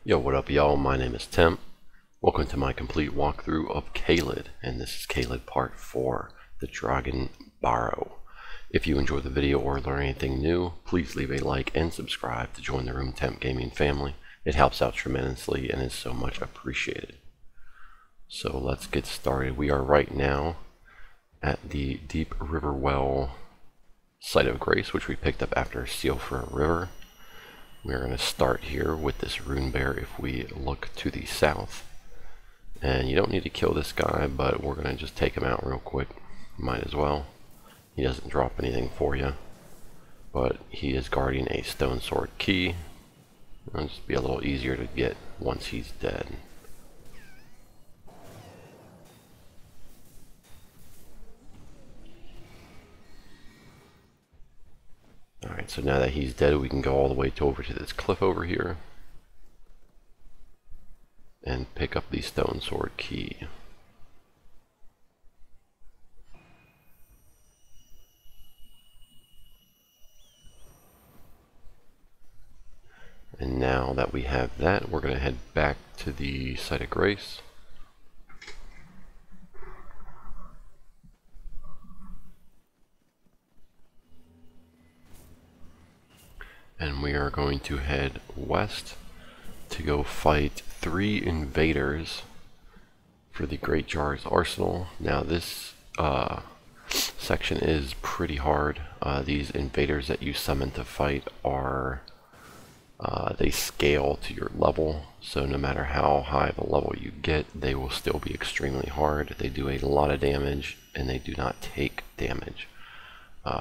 Yo, what up y'all? My name is Tim. Welcome to my complete walkthrough of Caelid, and this is Caelid Part 4, the Dragonbarrow. If you enjoyed the video or learn anything new, please leave a like and subscribe to join the Room Temp Gaming family. It helps out tremendously and is so much appreciated. So let's get started. We are right now at the Deep River Well Site of Grace, which we picked up after Seal for a River. We're going to start here with this rune bear if we look to the south. And you don't need to kill this guy, but we're going to just take him out real quick. Might as well. He doesn't drop anything for you. But he is guarding a Stonesword Key. It'll just be a little easier to get once he's dead. Alright, so now that he's dead, we can go all the way over to this cliff over here and pick up the Stonesword Key. And now that we have that, we're going to head back to the Site of Grace. And we are going to head west to go fight 3 invaders for the Great Jar's Arsenal. Now this section is pretty hard. These invaders that you summon to fight are they scale to your level, so no matter how high of a level you get, they will still be extremely hard. They do a lot of damage and they do not take damage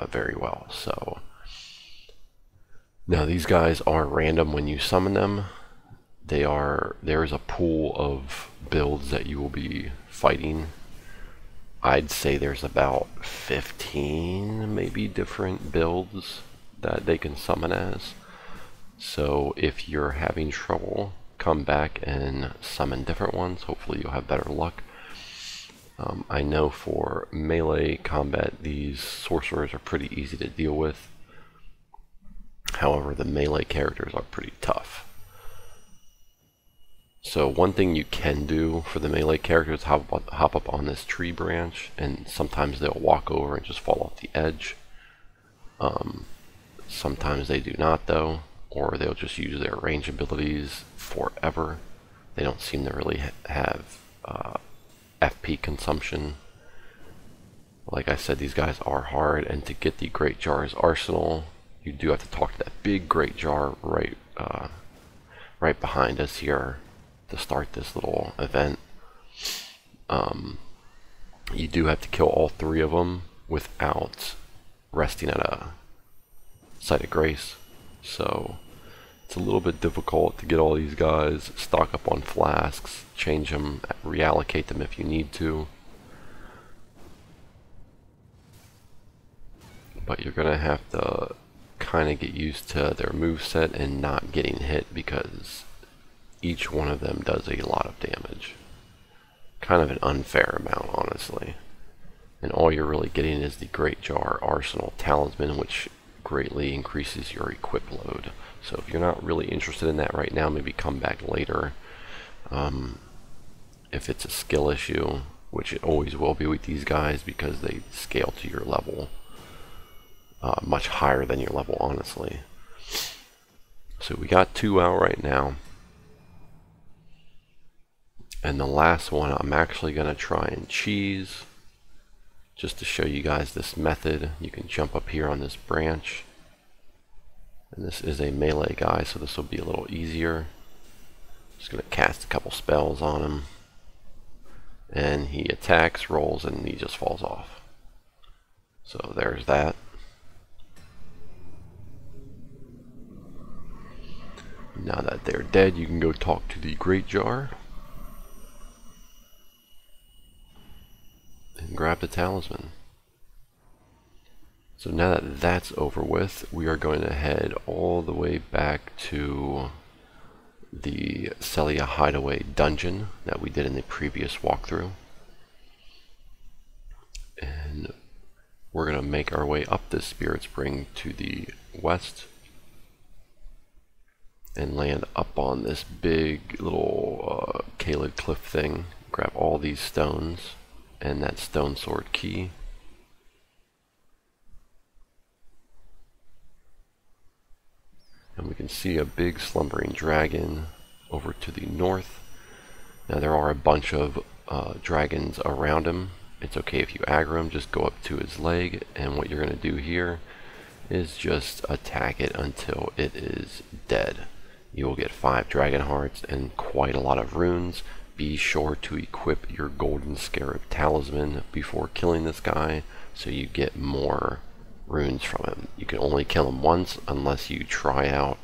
very well. So now these guys are random when you summon them. There is a pool of builds that you will be fighting. I'd say there's about 15 maybe different builds that they can summon as. So if you're having trouble, come back and summon different ones. Hopefully you'll have better luck. I know for melee combat these sorcerers are pretty easy to deal with. However, the melee characters are pretty tough. So one thing you can do for the melee characters is hop up on this tree branch, and sometimes they'll walk over and just fall off the edge. Sometimes they do not though, or they'll just use their range abilities forever. They don't seem to really have FP consumption. Like I said, these guys are hard, and to get the Great Jar's Arsenal, you do have to talk to that big Great Jar right behind us here to start this little event. You do have to kill all 3 of them without resting at a Site of Grace. So it's a little bit difficult to get all these guys, stock up on flasks, change them, reallocate them if you need to. But you're going to have to kind of get used to their moveset and not getting hit, because each one of them does a lot of damage. Kind of an unfair amount, honestly. And all you're really getting is the Great Jar Arsenal Talisman, which greatly increases your equip load. So if you're not really interested in that right now, maybe come back later. If it's a skill issue, which it always will be with these guys because they scale to your level. Much higher than your level, honestly. So we got 2 out right now. And the last one I'm actually going to try and cheese. Just to show you guys this method. You can jump up here on this branch. And this is a melee guy, so this will be a little easier. Just going to cast a couple spells on him. And he attacks, rolls, and he just falls off. So there's that. Now that they're dead, you can go talk to the Great Jar and grab the talisman. So now that that's over with, we are going to head all the way back to the Celia Hideaway dungeon that we did in the previous walkthrough. And we're going to make our way up this Spirit Spring to the west. and land up on this big little Caelid cliff thing. Grab all these stones and that Stonesword Key. And we can see a big slumbering dragon over to the north. Now there are a bunch of dragons around him. It's okay if you aggro him, just go up to his leg, and what you're going to do here is just attack it until it is dead. You will get 5 dragon hearts and quite a lot of runes. Be sure to equip your golden scarab talisman before killing this guy so you get more runes from him. You can only kill him once unless you try out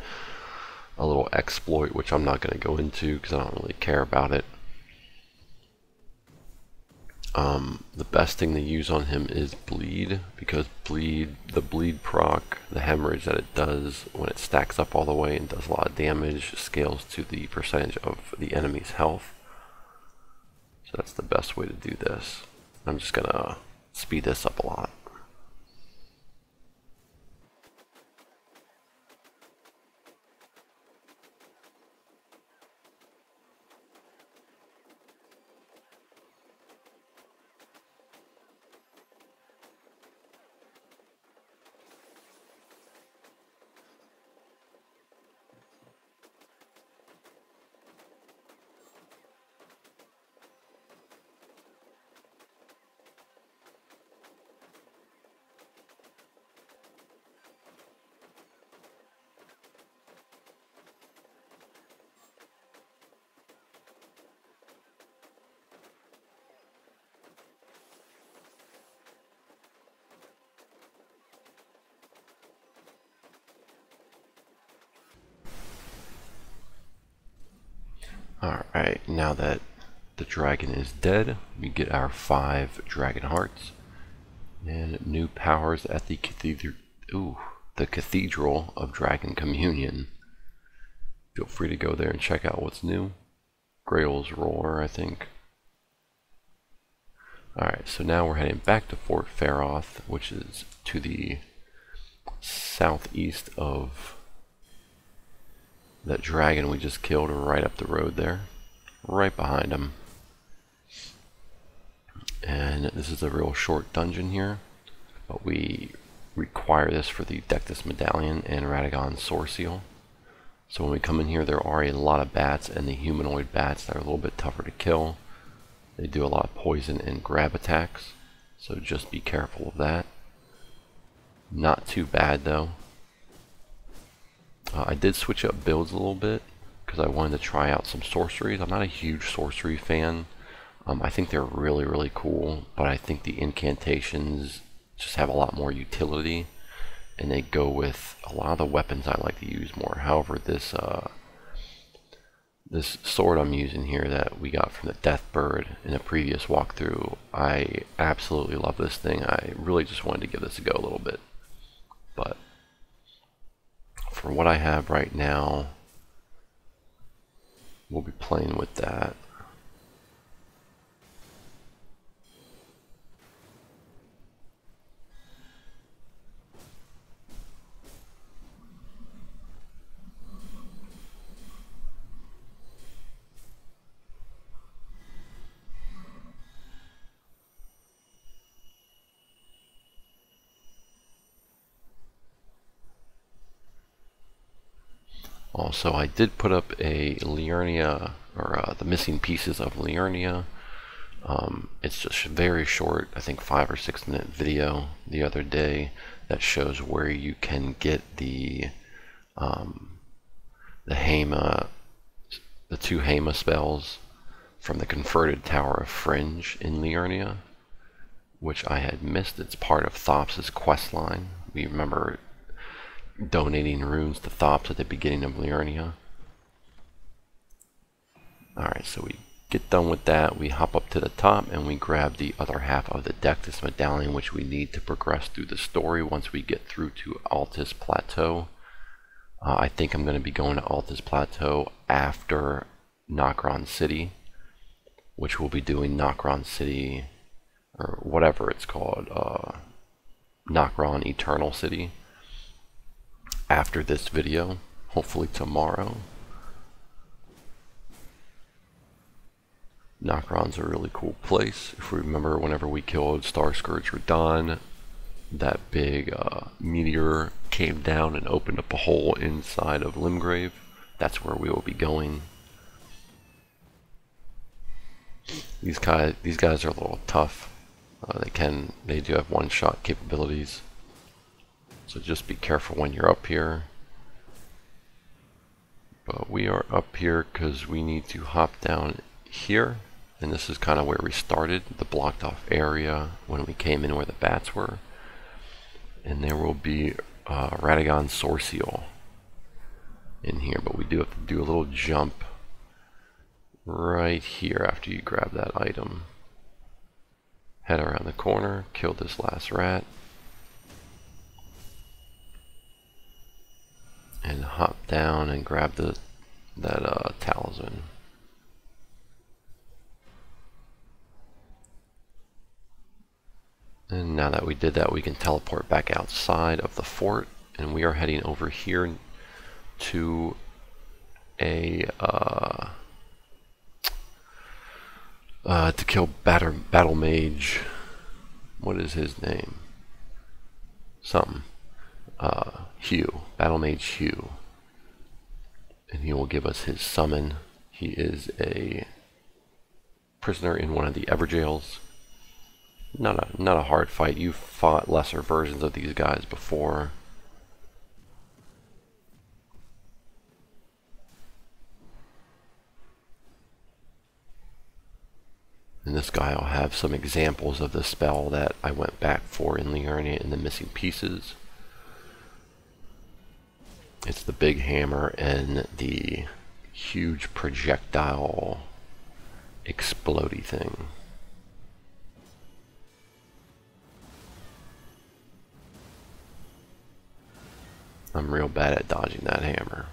a little exploit, which I'm not going to go into because I don't really care about it. The best thing to use on him is bleed, because the bleed proc, the hemorrhage that it does when it stacks up all the way and does a lot of damage, scales to the percentage of the enemy's health. So that's the best way to do this. I'm just gonna speed this up a lot. Alright, now that the dragon is dead, we get our 5 dragon hearts and new powers at the Cathedral of Dragon Communion. Feel free to go there and check out what's new. Greyll's Roar, I think. Alright, so now we're heading back to Fort Faroth, which is to the southeast of that dragon we just killed, right up the road there, right behind him. And this is a real short dungeon here, but we require this for the Dectus Medallion and Radagon Soreseal. So when we come in here, there are a lot of bats, and the humanoid bats that are a little bit tougher to kill. They do a lot of poison and grab attacks, so just be careful of that. Not too bad though. I did switch up builds a little bit because I wanted to try out some sorceries. I'm not a huge sorcery fan. I think they're really cool, but I think the incantations just have a lot more utility, and they go with a lot of the weapons I like to use more. However, this sword I'm using here that we got from the Deathbird in a previous walkthrough, I absolutely love this thing. I really just wanted to give this a go a little bit, but for what I have right now, we'll be playing with that. Also, I did put up a Liurnia, or the missing pieces of Liurnia. It's just very short, I think 5 or 6 minute video the other day that shows where you can get the Hema, the 2 Hema spells from the converted Tower of Fringe in Liurnia, which I had missed. It's part of Thops's quest line. We remember donating runes to Thops at the beginning of Liurnia. Alright, so we get done with that, we hop up to the top and we grab the other half of the Dectus Medallion, which we need to progress through the story once we get through to Altus Plateau. I think I'm going to be going to Altus Plateau after Nokron City, which we'll be doing Nokron City, or whatever it's called, Nokron Eternal City, after this video. hopefully tomorrow. Nokron's a really cool place. If we remember, whenever we killed Star Scourge Radagon, that big meteor came down and opened up a hole inside of Limgrave. That's where we will be going. These guys are a little tough. They do have one-shot capabilities. So just be careful when you're up here. But we are up here because we need to hop down here. And this is kind of where we started, the blocked off area when we came in where the bats were. And there will be Radagon Soreseal in here, but we do have to do a little jump right here after you grab that item. Head around the corner, kill this last rat, and hop down and grab that talisman. And now that we did that, we can teleport back outside of the fort, and we are heading over here to a to kill Battlemage. What is his name? Something. Hugh. Battlemage Hugh. And he will give us his summon. He is a prisoner in one of the Everjails. Not a hard fight. You've fought lesser versions of these guys before. And this guy will have some examples of the spell that I went back for in Liurnia in the missing pieces. It's the big hammer and the huge projectile explodey thing. I'm real bad at dodging that hammer.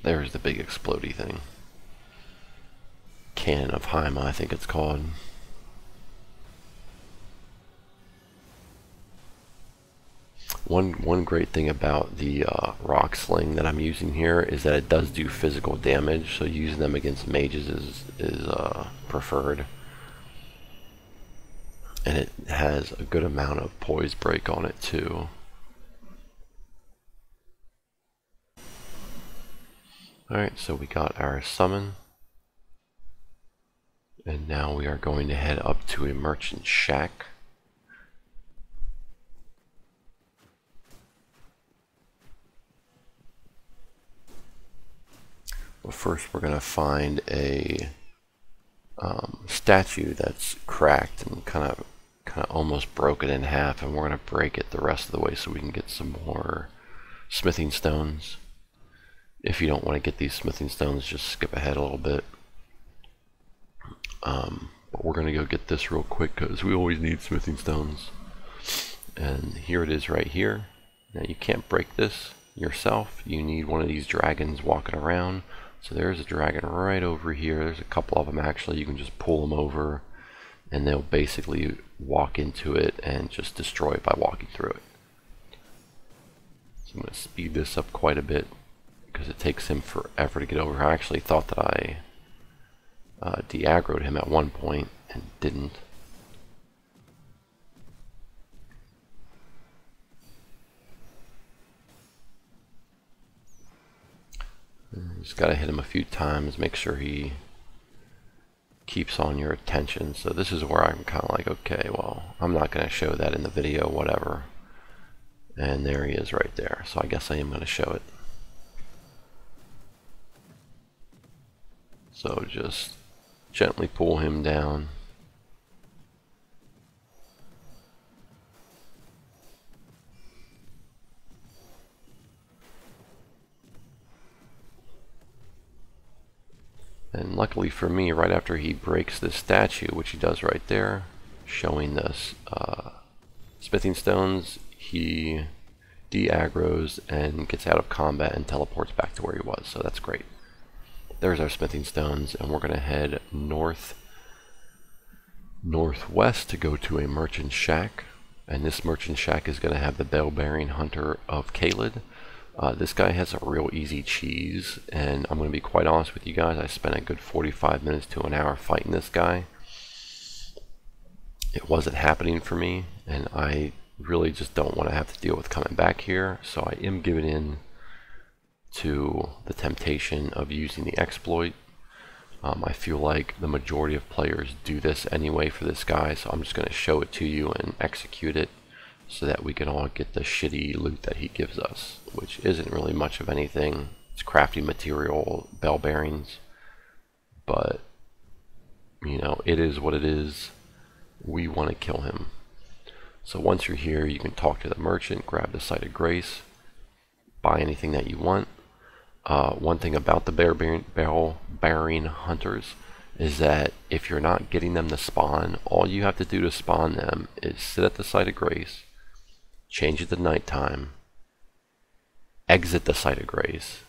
There's the big explodey thing. Cannon of Haima, I think it's called. One great thing about the rock sling that I'm using here is that it does do physical damage, so using them against mages is preferred. And it has a good amount of poise break on it too. Alright, so we got our summon. And now we are going to head up to a merchant shack. But first we're going to find a statue that's cracked and kind of almost broken in half, and we're going to break it the rest of the way so we can get some more smithing stones. If you don't want to get these smithing stones, just skip ahead a little bit. But we're going to go get this real quick because we always need smithing stones. And here it is right here. Now you can't break this yourself. You need one of these dragons walking around. So there's a dragon right over here. There's a couple of them actually. You can just pull them over and they'll basically walk into it and just destroy it by walking through it. So I'm going to speed this up quite a bit because it takes him forever to get over. I actually thought that I de-aggroed him at one point and didn't. Just gotta hit him a few times, make sure he keeps on your attention. So this is where I'm kind of like, okay, well, I'm not gonna show that in the video, whatever. And there he is right there. So I guess I am gonna show it. So just gently pull him down. And luckily for me, right after he breaks this statue, which he does right there, showing us smithing stones, he de-aggroes and gets out of combat and teleports back to where he was, so that's great. There's our smithing stones, and we're going to head northwest to go to a merchant shack, and this merchant shack is going to have the bell-bearing hunter of Caelid. This guy has a real easy cheese, and I'm going to be quite honest with you guys, I spent a good 45 minutes to an hour fighting this guy. It wasn't happening for me, and I really just don't want to have to deal with coming back here, so I am giving in to the temptation of using the exploit. I feel like the majority of players do this anyway for this guy, so I'm just going to show it to you and execute it so that we can all get the shitty loot that he gives us, which isn't really much of anything. It's crafting material, bell bearings, but you know, it is what it is. We want to kill him. So once you're here, you can talk to the merchant, grab the Site of Grace, buy anything that you want. One thing about the bell-bearing hunters is that if you're not getting them to spawn, all you have to do to spawn them is sit at the Site of Grace, change it to nighttime, exit the Site of Grace,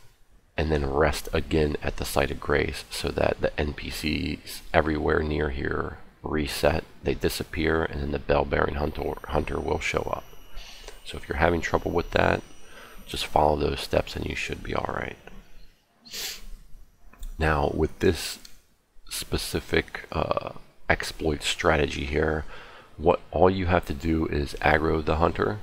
and then rest again at the Site of Grace so that the NPCs everywhere near here reset, they disappear, and then the bell-bearing hunter will show up. So if you're having trouble with that, just follow those steps and you should be alright. Now with this specific exploit strategy here, all you have to do is aggro the hunter,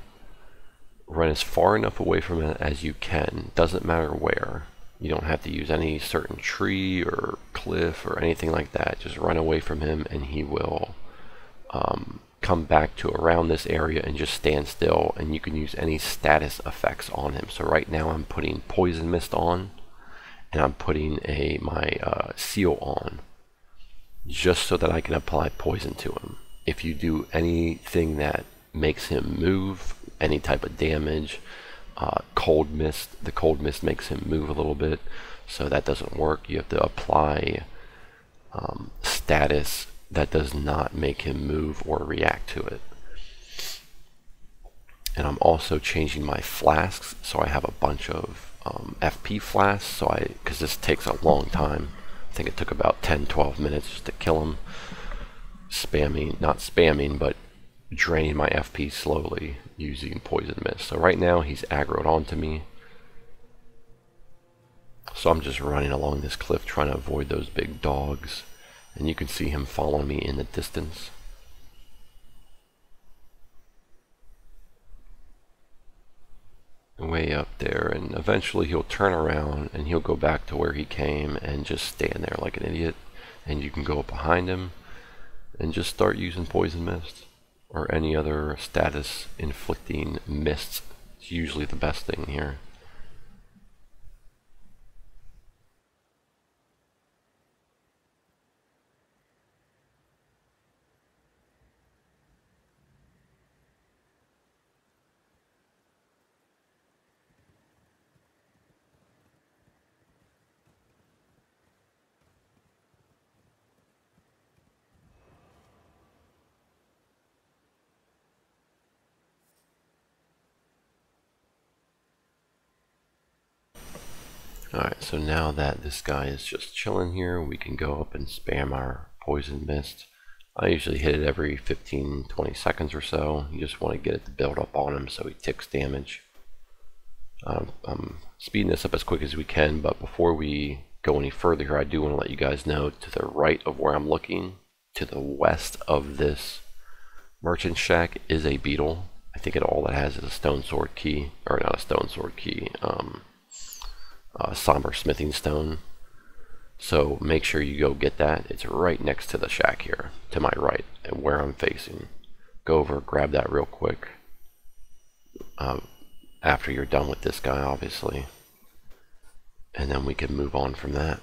run as far enough away from it as you can, doesn't matter where. You don't have to use any certain tree or cliff or anything like that. Just run away from him and he will come back to around this area and just stand still, and you can use any status effects on him. So right now I'm putting Poison Mist on, and I'm putting my seal on, just so that I can apply poison to him. If you do anything that makes him move, any type of damage, cold mist, the cold mist makes him move a little bit, so that doesn't work. You have to apply status that does not make him move or react to it. And I'm also changing my flasks, so I have a bunch of FP flasks, so because this takes a long time. I think it took about 10-12 minutes just to kill him. Not spamming, but draining my FP slowly using Poison Mist. So right now he's aggroed onto me. So I'm just running along this cliff trying to avoid those big dogs. And you can see him following me in the distance. Way up there, and eventually he'll turn around and he'll go back to where he came and just stand there like an idiot. And you can go up behind him and just start using Poison Mist or any other status inflicting mists. It's usually the best thing here. Alright, so now that this guy is just chilling here, we can go up and spam our Poison Mist. I usually hit it every 15-20 seconds or so. You just want to get it to build up on him so he ticks damage. I'm speeding this up as quick as we can, but before we go any further here, I do want to let you guys know, to the right of where I'm looking, to the west of this merchant shack is a beetle. I think all it has is a Stonesword Key, or not a Stonesword Key, somber smithing stone. So make sure you go get that. It's right next to the shack here, to my right, and where I'm facing. Go over, grab that real quick. After you're done with this guy, obviously. And then we can move on from that.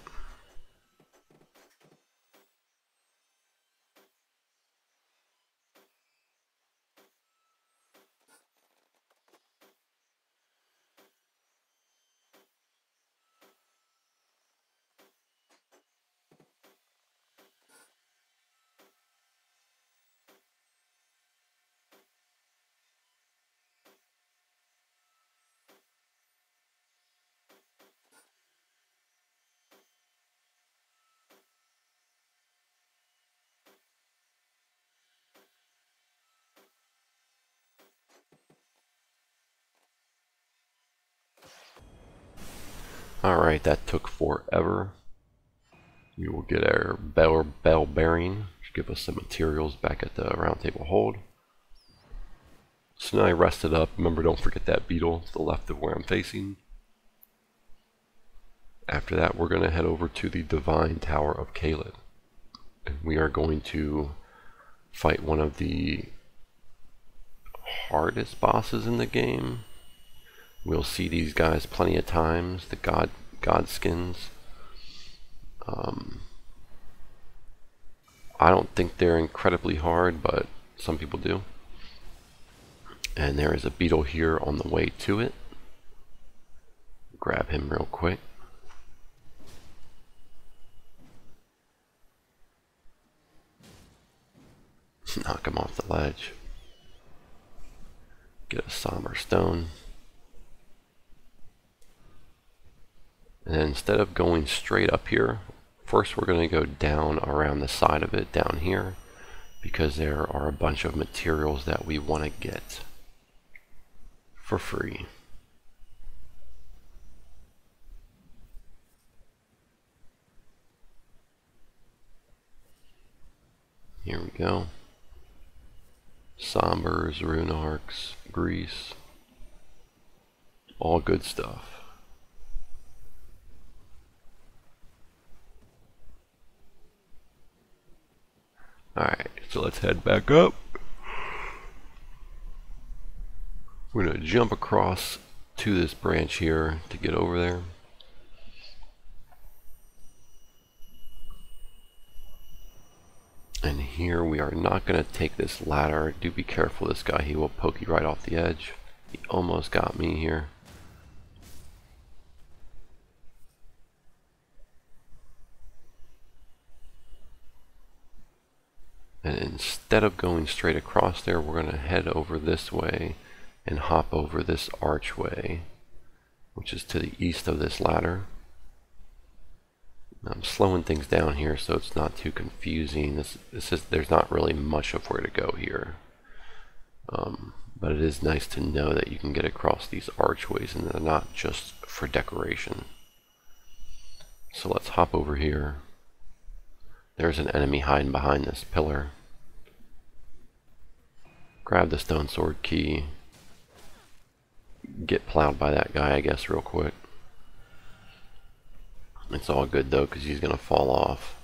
Alright, that took forever. We will get our bell bearing, which give us some materials back at the round table hold. So now I rested up. Remember, don't forget that beetle to the left of where I'm facing. After that, we're going to head over to the Divine Tower of Caelid. And we are going to fight one of the hardest bosses in the game. We'll see these guys plenty of times, the Godskins. I don't think they're incredibly hard, but some people do. And there is a beetle here on the way to it. Grab him real quick. Knock him off the ledge. Get a somber stone. And then instead of going straight up here, first we're going to go down around the side of it down here, because there are a bunch of materials that we want to get for free. Here we go. Sombers, rune arcs, grease, all good stuff. Alright, so let's head back up. We're going to jump across to this branch here to get over there. And here we are not going to take this ladder. Do be careful, this guy, he will poke you right off the edge. He almost got me here. And instead of going straight across there, we're going to head over this way and hop over this archway, which is to the east of this ladder. I'm slowing things down here so it's not too confusing. There's not really much of where to go here. But it is nice to know that you can get across these archways and they're not just for decoration. So let's hop over here. There's an enemy hiding behind this pillar. Grab the Stonesword Key. Get plowed by that guy, I guess, real quick. It's all good though, because he's going to fall off.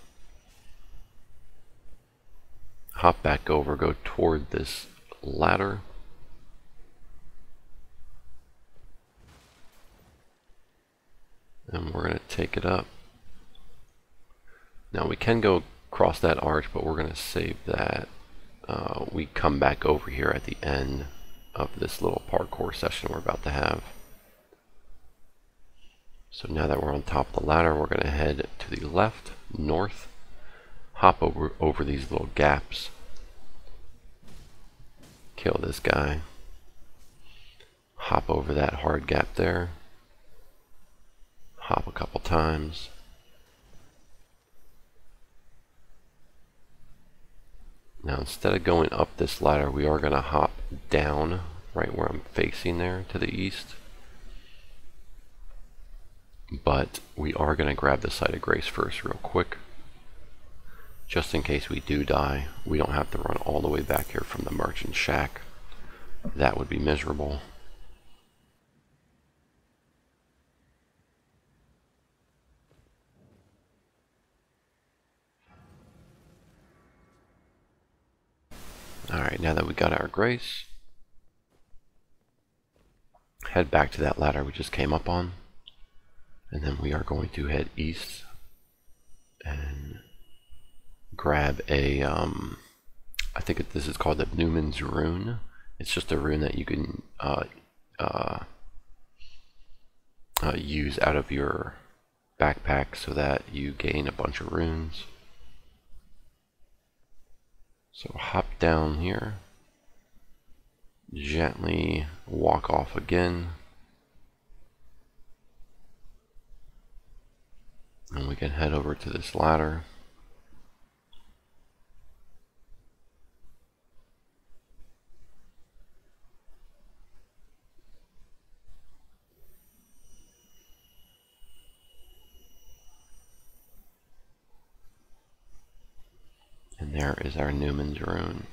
Hop back over, go toward this ladder. And we're going to take it up. Now we can go across that arch, but we're going to save that. We come back over here at the end of this little parkour session we're about to have. So now that we're on top of the ladder, we're going to head to the left, north, hop over these little gaps, kill this guy, hop over that hard gap there, hop a couple times, now instead of going up this ladder, we are going to hop down right where I'm facing there to the east. But we are going to grab the Site of Grace first real quick. Just in case we do die, we don't have to run all the way back here from the Merchant Shack. That would be miserable. Alright, now that we got our Grace, head back to that ladder we just came up on. And then we are going to head east and grab a, I think this is called the Newman's Rune. It's just a rune that you can use out of your backpack so that you gain a bunch of runes. So hop down here, gently walk off again. And we can head over to this ladder. there is our Newman's Rune.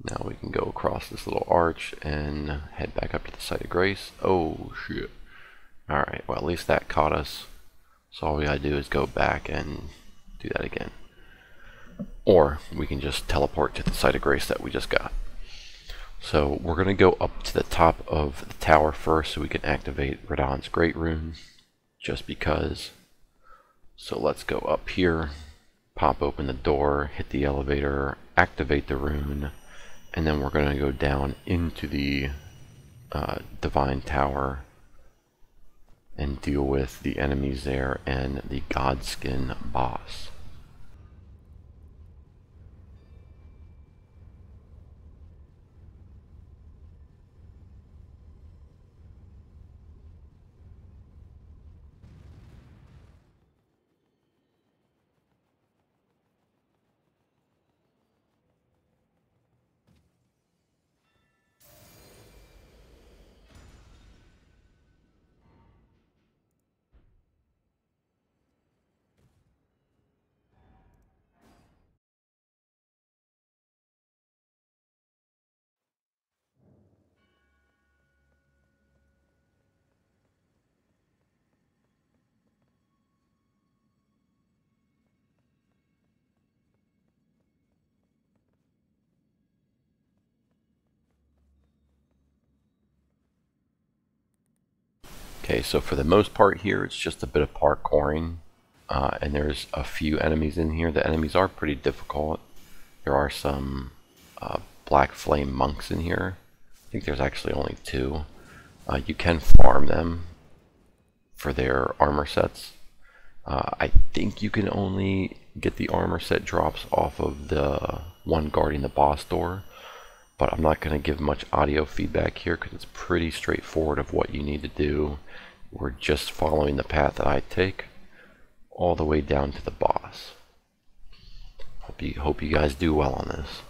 Now we can go across this little arch and head back up to the Site of Grace. Oh shit. Alright, well at least that caught us. So all we gotta do is go back and do that again. Or we can just teleport to the Site of Grace that we just got. So we're gonna go up to the top of the tower first so we can activate Radagon's Great Rune. Just because. So let's go up here, pop open the door, hit the elevator, activate the rune, and then we're going to go down into the Divine Tower and deal with the enemies there and the Godskin boss. Okay, so for the most part here, it's just a bit of parkouring, and there's a few enemies in here. The enemies are pretty difficult. There are some black flame monks in here. I think there's actually only 2. You can farm them for their armor sets. I think you can only get the armor set drops off of the one guarding the boss door, but I'm not going to give much audio feedback here because it's pretty straightforward of what you need to do. We're just following the path that I take all the way down to the boss. Hope you guys do well on this.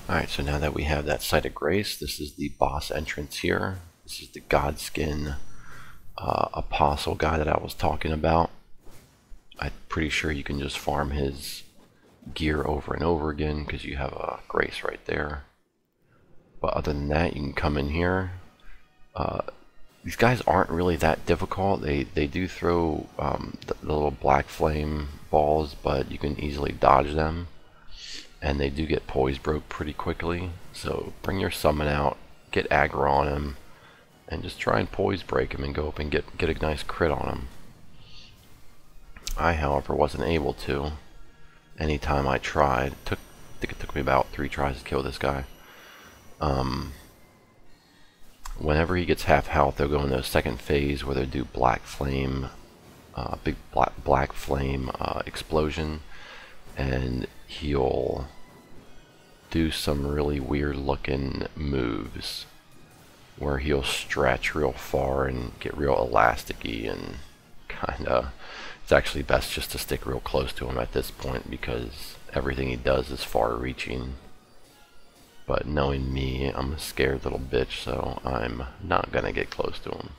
Alright, so now that we have that Site of Grace, this is the boss entrance here. This is the Godskin Apostle guy that I was talking about. I'm pretty sure you can just farm his gear over and over again because you have a Grace right there. But other than that, you can come in here. These guys aren't really that difficult. They do throw the little black flame balls, but you can easily dodge them. And they do get poise broke pretty quickly. So bring your summon out, get aggro on him, and just try and poise break him and go up and get a nice crit on him. I, however, wasn't able to. Anytime I tried, I think it took me about 3 tries to kill this guy. Whenever he gets half health, they'll go into a second phase where they do black flame, big black flame explosion, and he'll do some really weird looking moves where he'll stretch real far and get real elasticy, and kinda, it's actually best just to stick real close to him at this point because everything he does is far reaching. But knowing me, I'm a scared little bitch, so I'm not gonna get close to him.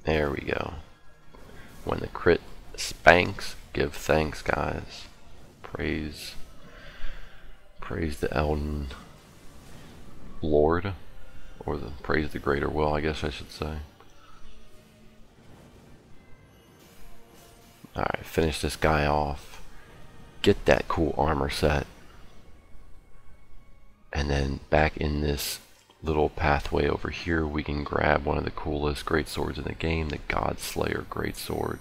There we go. When the crit spanks, give thanks, guys. Praise the Elden Lord, or praise the greater will, I guess I should say. Alright, finish this guy off. Get that cool armor set. And then back in this little pathway over here, we can grab one of the coolest greatswords in the game, the Godslayer Greatsword.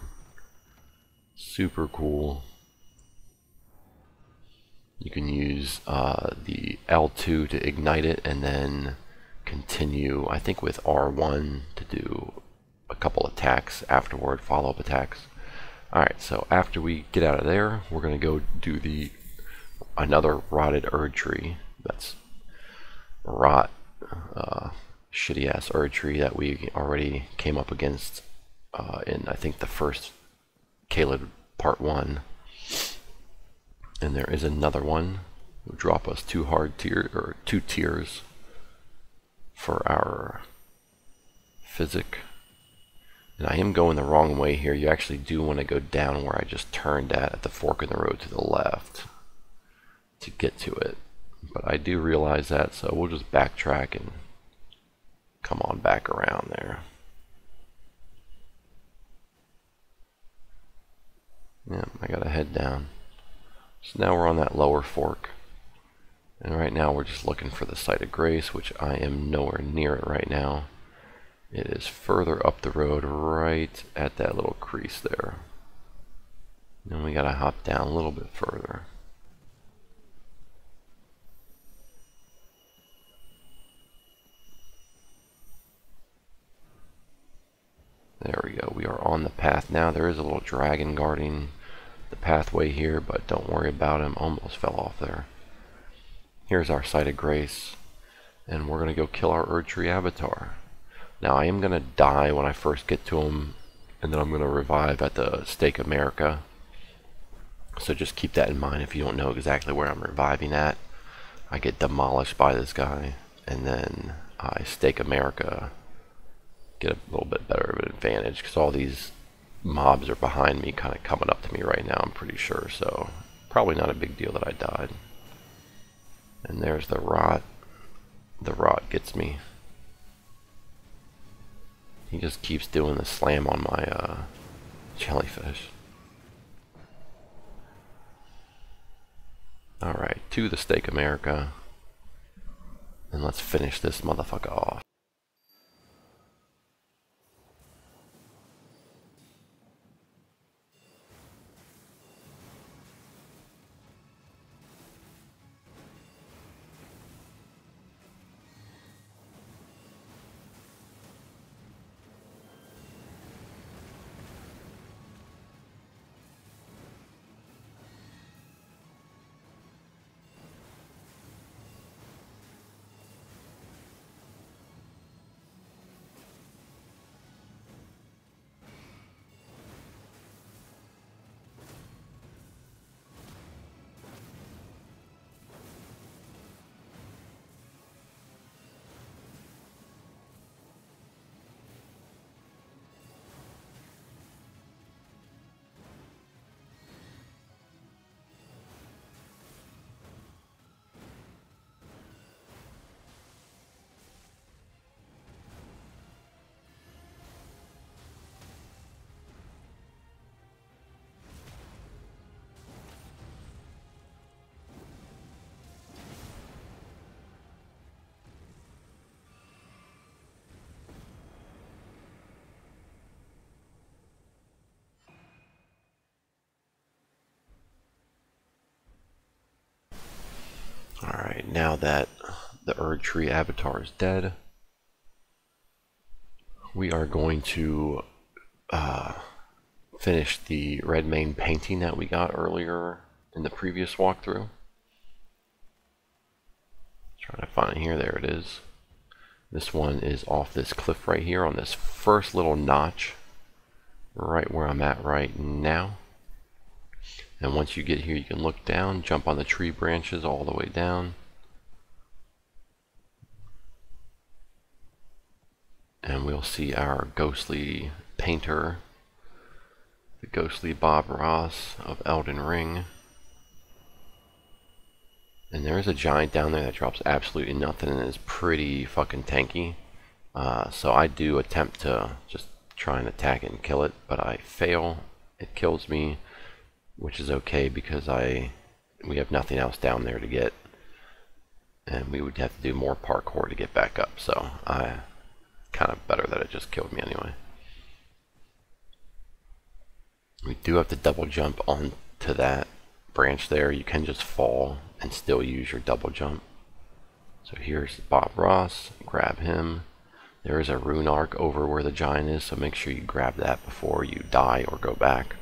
Super cool. You can use the L2 to ignite it and then continue, I think, with R1 to do a couple attacks afterward, follow-up attacks. Alright, so after we get out of there, we're going to go do another rotted Erdtree. That's shitty ass Erdtree that we already came up against in, I think, the first Caelid part 1. And there is another one. It'll drop us 2 tiers for our physic. And I am going the wrong way here. You actually do want to go down where I just turned at the fork in the road to the left to get to it. But I do realize that, so we'll just backtrack and come on back around there. Yeah, I gotta head down. So now we're on that lower fork. And right now we're just looking for the Site of Grace, which I am nowhere near it right now. It is further up the road, right at that little crease there. And we gotta hop down a little bit further. There we go. We are on the path now. There is a little dragon guarding the pathway here, but don't worry about him. Almost fell off there. Here's our Site of Grace, and we're going to go kill our Erdtree Avatar. Now, I am going to die when I first get to him, and then I'm going to revive at the Stake America. So just keep that in mind if you don't know exactly where I'm reviving at. I get demolished by this guy, and then I Stake America, get a little bit better of an advantage, because all these mobs are behind me, kind of coming up to me right now, I'm pretty sure, so probably not a big deal that I died. And there's the rot. The rot gets me. He just keeps doing the slam on my jellyfish. Alright, to the Stake America. And let's finish this motherfucker off. Alright, now that the Erdtree Avatar is dead, we are going to finish the red mane painting that we got earlier in the previous walkthrough. Trying to find it here. There it is. This one is off this cliff right here on this first little notch, right where I'm at right now. And once you get here, you can look down, jump on the tree branches all the way down. And we'll see our ghostly painter, the ghostly Bob Ross of Elden Ring. And there's a giant down there that drops absolutely nothing and is pretty fucking tanky. So I do attempt to just try and attack it and kill it, but I fail. It kills me, which is okay because we have nothing else down there to get, and we would have to do more parkour to get back up. So kind of better that it just killed me anyway. We do have to double jump onto that branch there. You can just fall and still use your double jump. So here's Bob Ross, grab him. There is a rune arc over where the giant is, so make sure you grab that before you die or go back.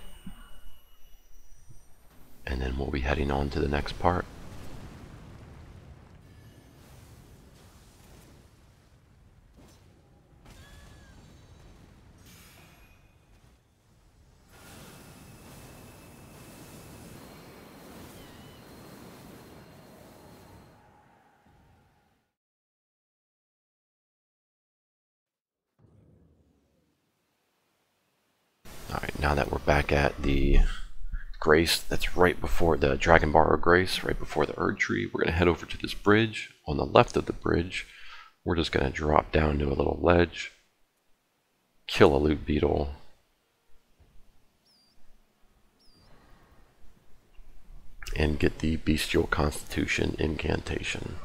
And then we'll be heading on to the next part. Alright, now that we're back at the Grace, that's right before the Dragonbarrow Grace, right before the Erdtree, we're going to head over to this bridge. On the left of the bridge, we're just going to drop down to a little ledge, kill a loot beetle, and get the Bestial Constitution incantation,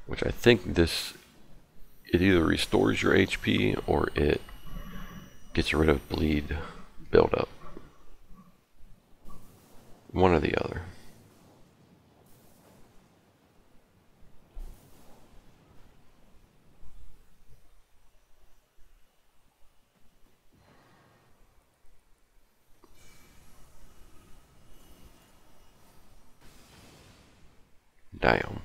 which I think it either restores your HP or it gets rid of bleed buildup. One or the other. Damn.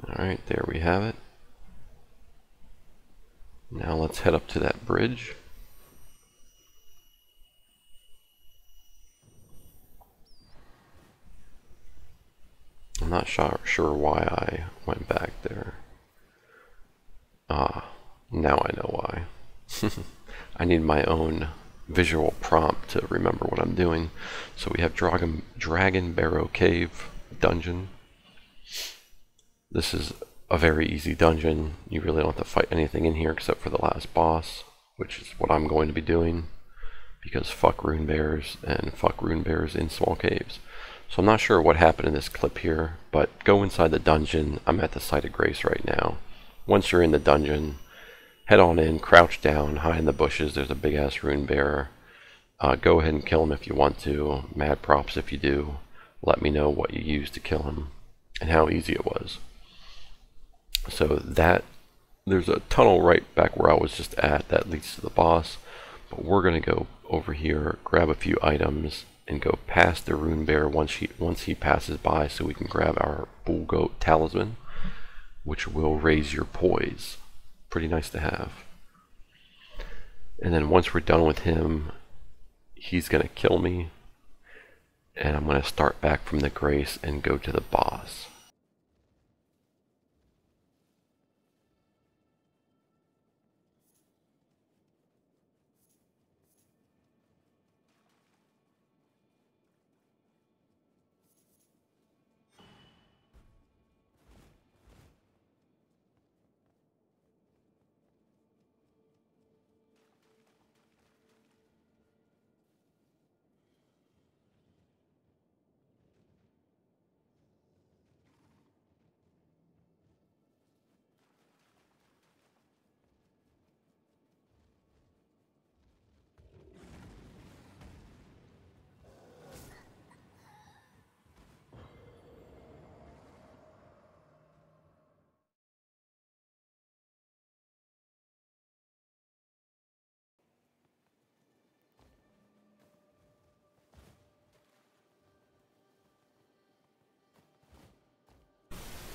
Alright, there we have it. Now let's head up to that bridge. I'm not sure why I went back there. Ah, now I know why. I need my own visual prompt to remember what I'm doing. So we have Dragonbarrow Cave dungeon. This is a very easy dungeon. You really don't have to fight anything in here except for the last boss, which is what I'm going to be doing, because fuck rune bears and fuck rune bears in small caves. So I'm not sure what happened in this clip here, but go inside the dungeon. I'm at the site of Grace right now. Once you're in the dungeon, head on in, crouch down, hide in the bushes. There's a big ass rune bear. Go ahead and kill him if you want to. Mad props if you do. Let me know what you used to kill him and how easy it was. So there's a tunnel right back where I was just at that leads to the boss, but we're going to go over here, grab a few items, and go past the rune bear once he passes by, so we can grab our bull goat talisman, which will raise your poise. Pretty nice to have. And then once we're done with him, he's going to kill me, and I'm going to start back from the Grace and go to the boss.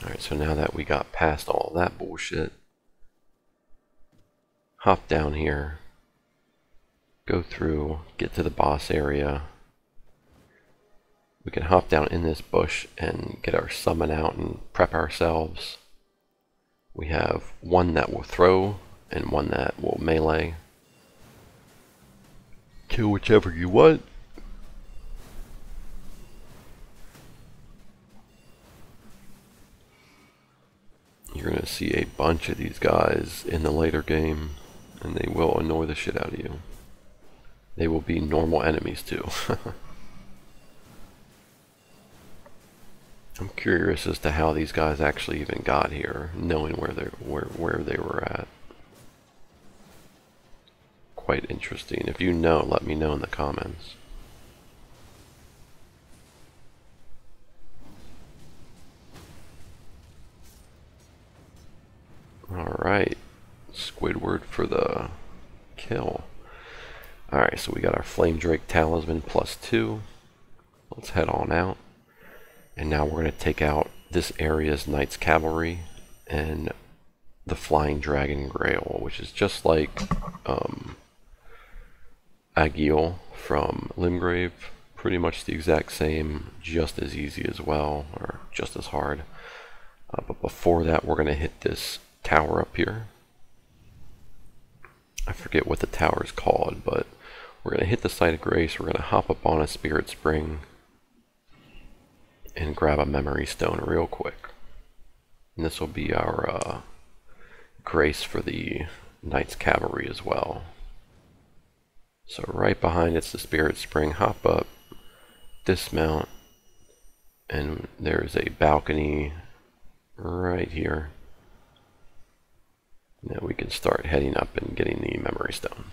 Alright, so now that we got past all that bullshit, hop down here, go through, get to the boss area. We can hop down in this bush and get our summon out and prep ourselves. We have one that will throw and one that will melee. Kill whichever you want. You're going to see a bunch of these guys in the later game, and they will annoy the shit out of you. They will be normal enemies too. I'm curious as to how these guys actually even got here, knowing where they were at. Quite interesting. If you know, let me know in the comments. Alright, Squidward for the kill. Alright, so we got our Flamedrake Talisman +2. Let's head on out. And now we're going to take out this area's Knights Cavalry and the Flying Dragon Greyll, which is just like Agiel from Limgrave. Pretty much the exact same, just as easy as well, or just as hard. But before that, we're going to hit this tower up here. I forget what the tower is called, but we're going to hit the Site of Grace. We're going to hop up on a Spirit Spring and grab a Memory Stone real quick. And this will be our grace for the Knights Cavalry as well. So right behind it's the Spirit Spring. Hop up, dismount, and there's a balcony right here. Now we can start heading up and getting the Memory Stone.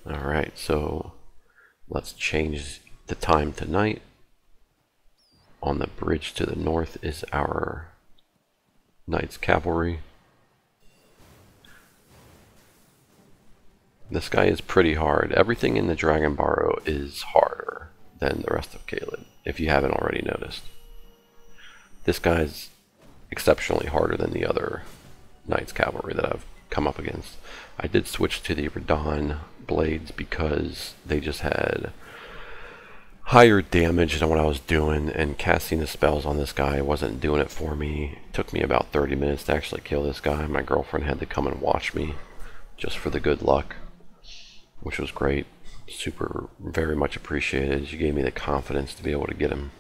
Alright, so let's change the time to night. On the bridge to the north is our Knights Cavalry. This guy is pretty hard. Everything in the Dragonbarrow is harder than the rest of Caelid, if you haven't already noticed. This guy's exceptionally harder than the other Knights Cavalry that I've come up against. I did switch to the Radagon blades because they just had higher damage than what I was doing, and casting the spells on this guy wasn't doing it for me. It took me about 30 minutes to actually kill this guy. My girlfriend had to come and watch me just for the good luck, which was great. Super, very much appreciated. She gave me the confidence to be able to get him.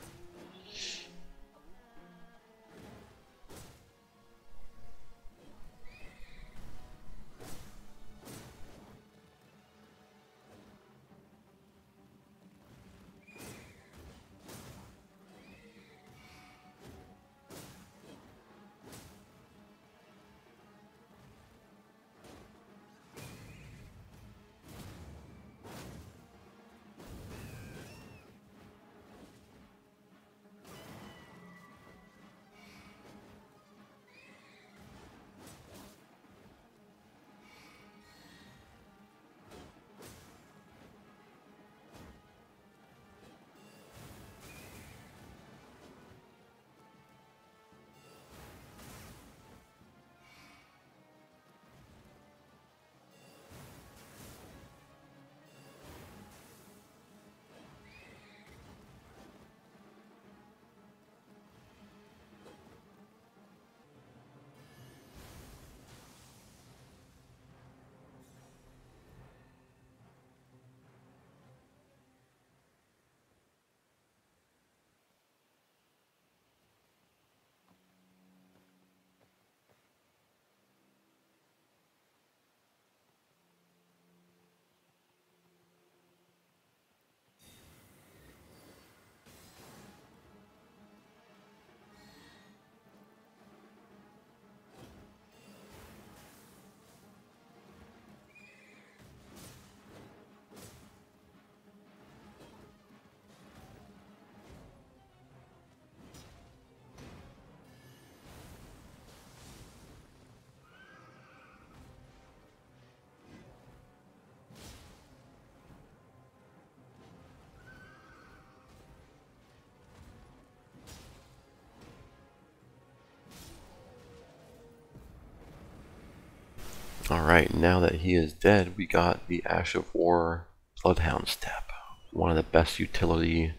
Alright, now that he is dead, we got the Ash of War Bloodhound Step. One of the best utility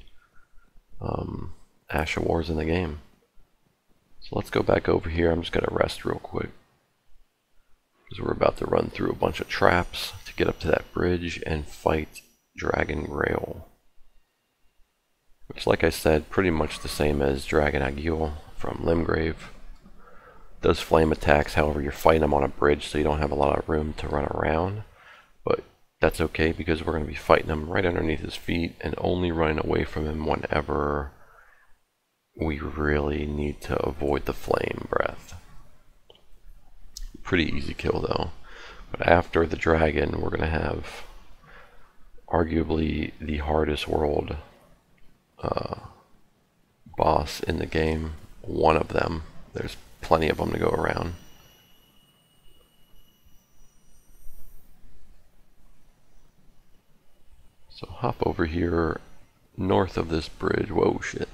Ash of Wars in the game. So let's go back over here. I'm just going to rest real quick, because we're about to run through a bunch of traps to get up to that bridge and fight Dragon Greyll. Which, like I said, pretty much the same as Dragon Aguil from Limgrave. Does flame attacks, however you're fighting him on a bridge, so you don't have a lot of room to run around. But that's okay, because we're going to be fighting him right underneath his feet and only running away from him whenever we really need to avoid the flame breath. Pretty easy kill though. But after the dragon, we're going to have arguably the hardest world boss in the game. One of them. There's plenty of them to go around. So hop over here north of this bridge. Whoa, shit.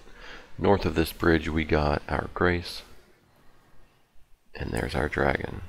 North of this bridge we got our Grace. And there's our dragon.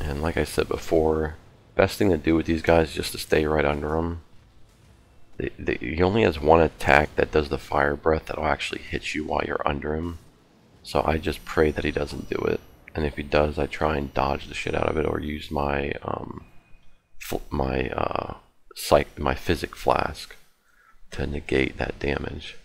And like I said before, best thing to do with these guys is just to stay right under them. He only has one attack that does the fire breath that'll actually hit you while you're under him. So I just pray that he doesn't do it. And if he does, I try and dodge the shit out of it, or use my my Physic Flask to negate that damage.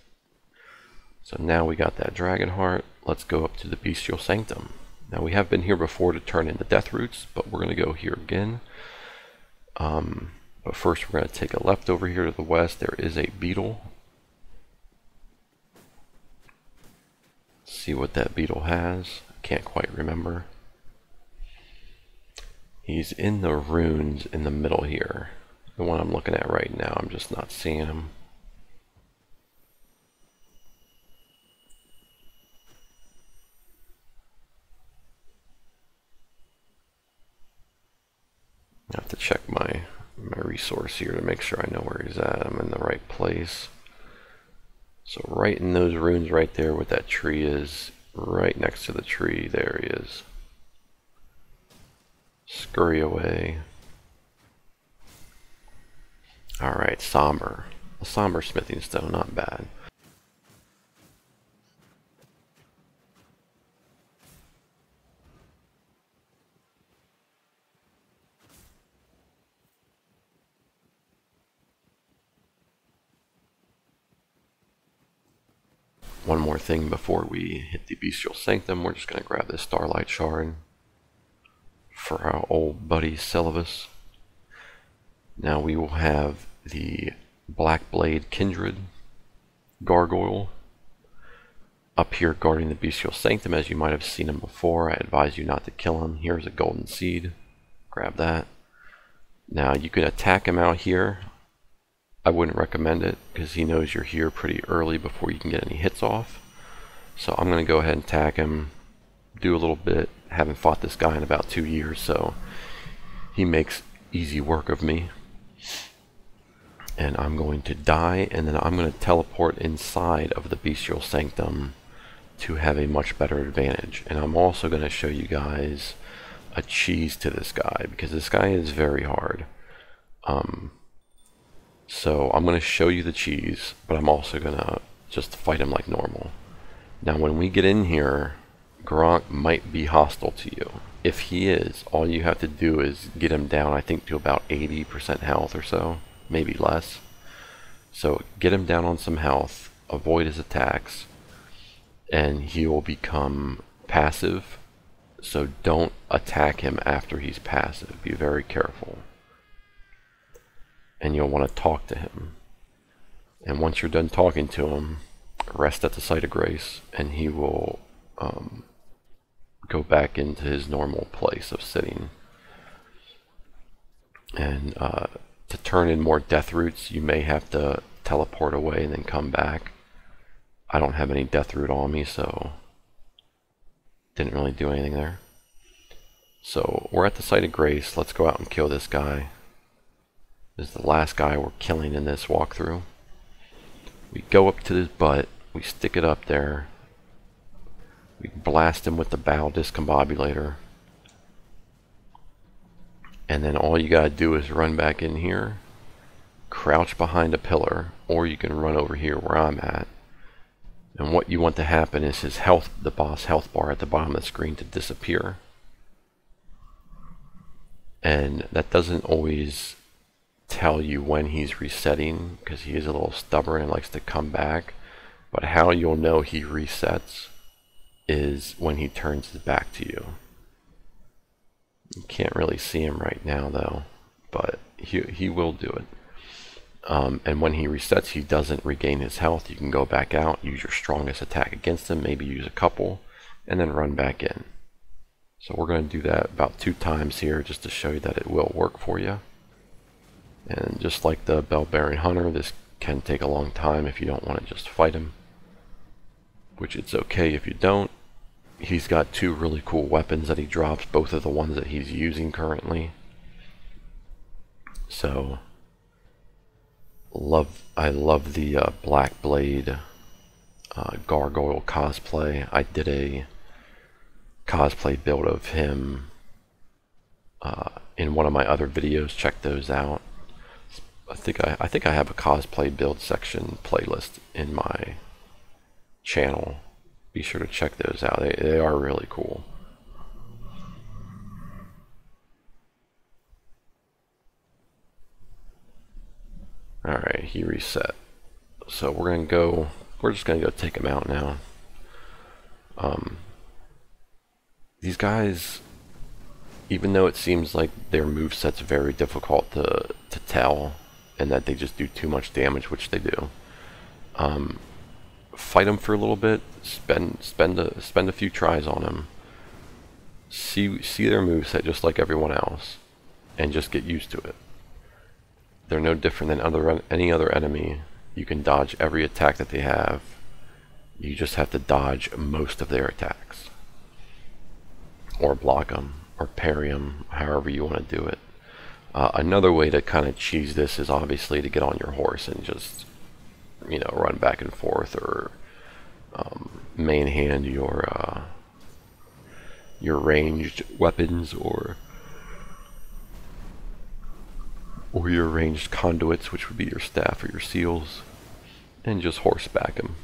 So now we got that Dragon Heart. Let's go up to the Bestial Sanctum. Now we have been here before to turn into Death Roots, but we're going to go here again. But first we're going to take a left over here to the west. There is a beetle. Let's see what that beetle has. I can't quite remember. He's in the runes in the middle here. The one I'm looking at right now, I'm just not seeing him. I have to check my resource here to make sure I know where he's at. I'm in the right place. So right in those runes right there where that tree is, right next to the tree, there he is. Scurry away. Alright, Somber. A Somber Smithing Stone, not bad. One more thing before we hit the Bestial Sanctum, we're just going to grab this Starlight Shard for our old buddy Celavus. Now we will have the Blackblade Kindred Gargoyle up here guarding the Bestial Sanctum. As you might have seen him before, I advise you not to kill him. Here's a golden seed. Grab that. Now you can attack him out here I wouldn't recommend it because he knows you're here pretty early before you can get any hits off. So I'm going to go ahead and attack him, do a little bit. Haven't fought this guy in about 2 years, so he makes easy work of me. And I'm going to die, and then I'm going to teleport inside of the Bestial Sanctum to have a much better advantage. And I'm also going to show you guys a cheese to this guy, because this guy is very hard. So I'm going to show you the cheese, but I'm also going to just fight him like normal. Now when we get in here, Gronk might be hostile to you. If he is, all you have to do is get him down, I think, to about 80% health or so, maybe less. So get him down on some health, avoid his attacks, and he will become passive. So don't attack him after he's passive. Be very careful. And you'll want to talk to him. And once you're done talking to him, rest at the site of grace, and he will go back into his normal place of sitting. And to turn in more death roots, you may have to teleport away and then come back. I don't have any death root on me, so didn't really do anything there. So we're at the site of grace. Let's go out and kill this guy. This is the last guy we're killing in this walkthrough. We go up to his butt, we stick it up there, we blast him with the Bow Discombobulator, and then all you gotta do is run back in here, crouch behind a pillar, or you can run over here where I'm at. And what you want to happen is his health, the boss health bar at the bottom of the screen, to disappear. And that doesn't always tell you when he's resetting, because he is a little stubborn and likes to come back. But how you'll know he resets is when he turns his back to you. You can't really see him right now though, but he will do it. And when he resets, he doesn't regain his health. You can go back out, use your strongest attack against him, maybe use a couple, and then run back in. So we're going to do that about 2 times here just to show you that it will work for you. And just like the Bell-Bearing Hunter, this can take a long time if you don't want to just fight him. Which it's okay if you don't. He's got 2 really cool weapons that he drops, both of the ones that he's using currently. So, I love the Blackblade Gargoyle cosplay. I did a cosplay build of him in one of my other videos. Check those out. I think I have a cosplay build section playlist in my channel. Be sure to check those out. They are really cool. Alright, he reset. So we're just gonna go take him out now. These guys, even though it seems like their moveset's very difficult to tell, and that they just do too much damage, which they do, fight them for a little bit, spend a few tries on them, see their moveset just like everyone else, and just get used to it. They're no different than any other enemy. You can dodge every attack that they have. You just have to dodge most of their attacks, or block them, or parry them, however you want to do it. Another way to kind of cheese this is obviously to get on your horse and just, you know, run back and forth, or main hand your ranged weapons, or your ranged conduits, which would be your staff or your seals, and just horseback him.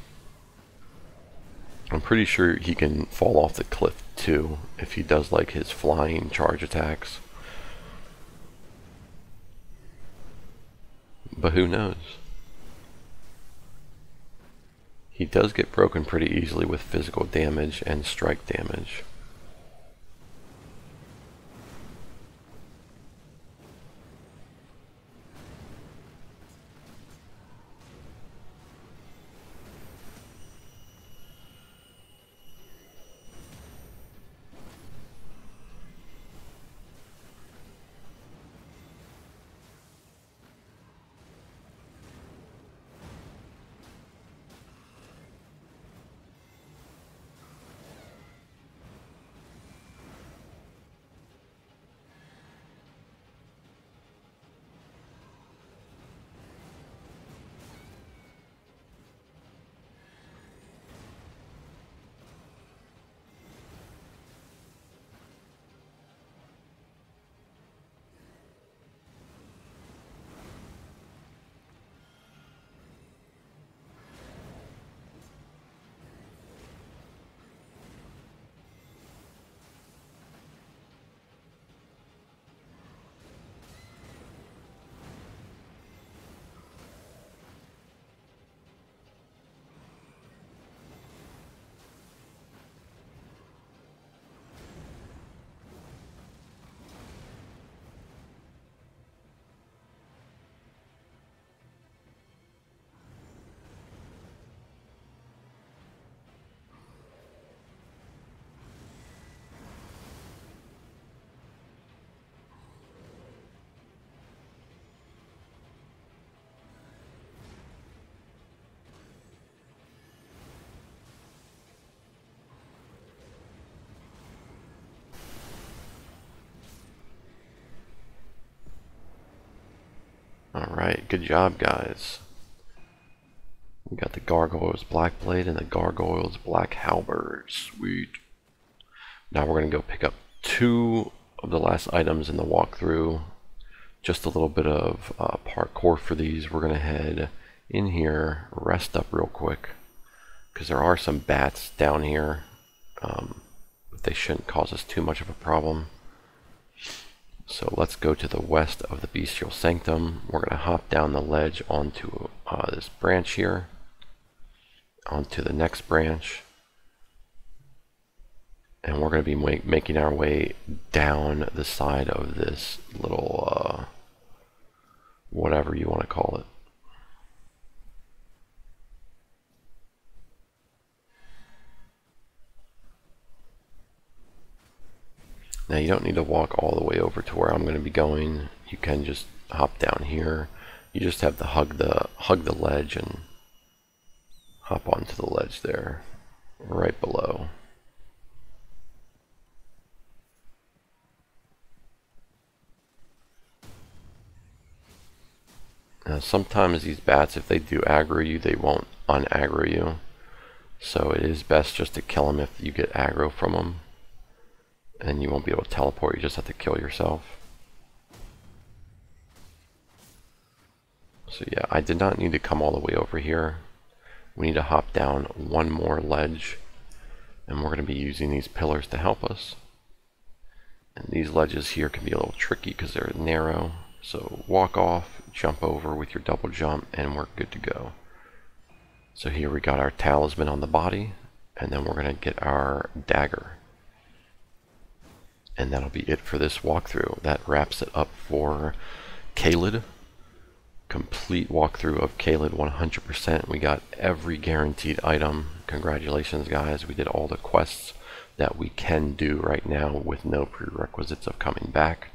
I'm pretty sure he can fall off the cliff too if he does like his flying charge attacks. But who knows? He does get broken pretty easily with physical damage and strike damage. Alright, good job, guys. We got the Gargoyle's Blackblade and the Gargoyle's Black Halberd. Sweet. Now we're going to go pick up 2 of the last items in the walkthrough. Just a little bit of parkour for these. We're going to head in here, rest up real quick, because there are some bats down here, but they shouldn't cause us too much of a problem. So let's go to the west of the Bestial Sanctum. We're going to hop down the ledge onto this branch here, onto the next branch, and we're going to be making our way down the side of this little, whatever you want to call it. Now you don't need to walk all the way over to where I'm going to be going. You can just hop down here. You just have to hug the ledge and hop onto the ledge there, right below. Now sometimes these bats, if they do aggro you, they won't unaggro you. So it is best just to kill them if you get aggro from them. And you won't be able to teleport, you just have to kill yourself. So yeah, I did not need to come all the way over here. We need to hop down one more ledge, and we're going to be using these pillars to help us. And these ledges here can be a little tricky because they're narrow. So walk off, jump over with your double jump, and we're good to go. So here we got our talisman on the body, and then we're going to get our dagger. And that'll be it for this walkthrough. That wraps it up for Caelid. Complete walkthrough of Caelid 100%. We got every guaranteed item. Congratulations, guys. We did all the quests that we can do right now with no prerequisites of coming back.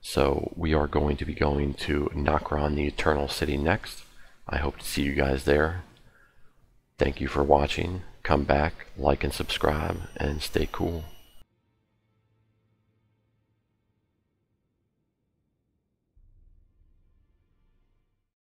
So we are going to be going to Nokron, the Eternal City, next. I hope to see you guys there. Thank you for watching. Come back, like and subscribe, and stay cool.